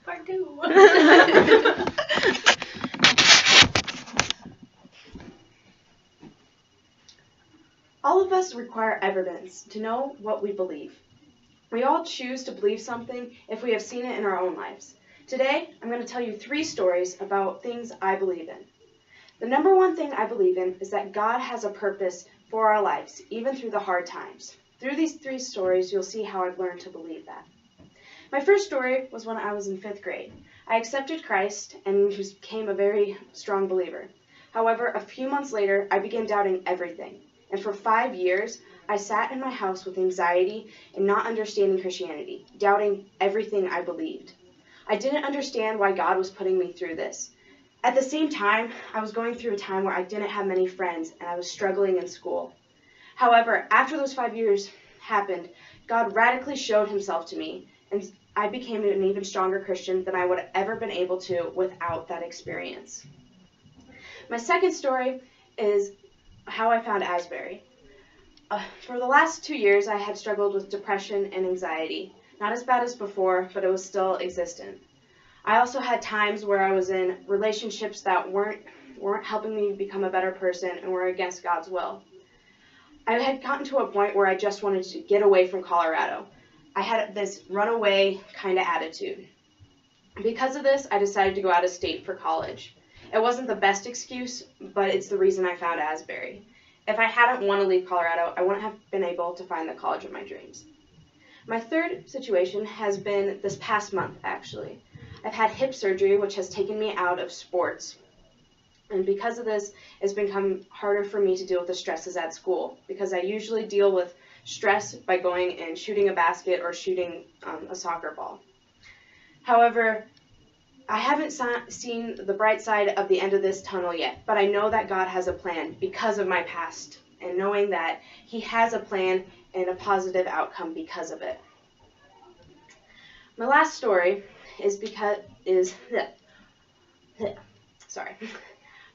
Part 2. All of us require evidence to know what we believe. We all choose to believe something if we have seen it in our own lives. Today, I'm going to tell you 3 stories about things I believe in. The number one thing I believe in is that God has a purpose for our lives, even through the hard times. Through these 3 stories, you'll see how I've learned to believe that. My first story was when I was in 5th grade. I accepted Christ and became a very strong believer. However, a few months later, I began doubting everything. And for 5 years, I sat in my house with anxiety and not understanding Christianity, doubting everything I believed. I didn't understand why God was putting me through this. At the same time, I was going through a time where I didn't have many friends and I was struggling in school. However, after those 5 years happened, God radically showed himself to me, and I became an even stronger Christian than I would have ever been able to without that experience. My second story is how I found Asbury. For the last 2 years, I had struggled with depression and anxiety. Not as bad as before, but it was still existent. I also had times where I was in relationships that weren't helping me become a better person and were against God's will. I had gotten to a point where I just wanted to get away from Colorado. I had this runaway kind of attitude. Because of this, I decided to go out of state for college. It wasn't the best excuse, but it's the reason I found Asbury. If I hadn't wanted to leave Colorado, I wouldn't have been able to find the college of my dreams. My third situation has been this past month, actually. I've had hip surgery, which has taken me out of sports. And because of this, it's become harder for me to deal with the stresses at school, because I usually deal with stress by going and shooting a basket or shooting a soccer ball. However, I haven't seen the bright side of the end of this tunnel yet, but I know that God has a plan because of my past, and knowing that he has a plan and a positive outcome because of it. My last story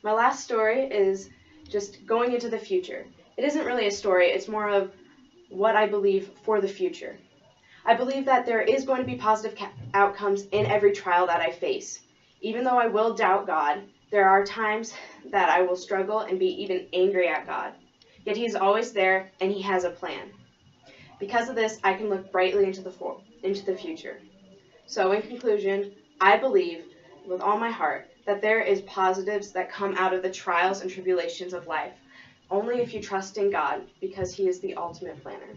My last story is just going into the future. It isn't really a story, it's more of what I believe for the future. I believe that there is going to be positive outcomes in every trial that I face. Even though I will doubt God, there are times that I will struggle and be even angry at God. Yet he's always there and he has a plan. Because of this, I can look brightly into the future. So in conclusion, I believe with all my heart that there is positives that come out of the trials and tribulations of life, only if you trust in God, because he is the ultimate planner.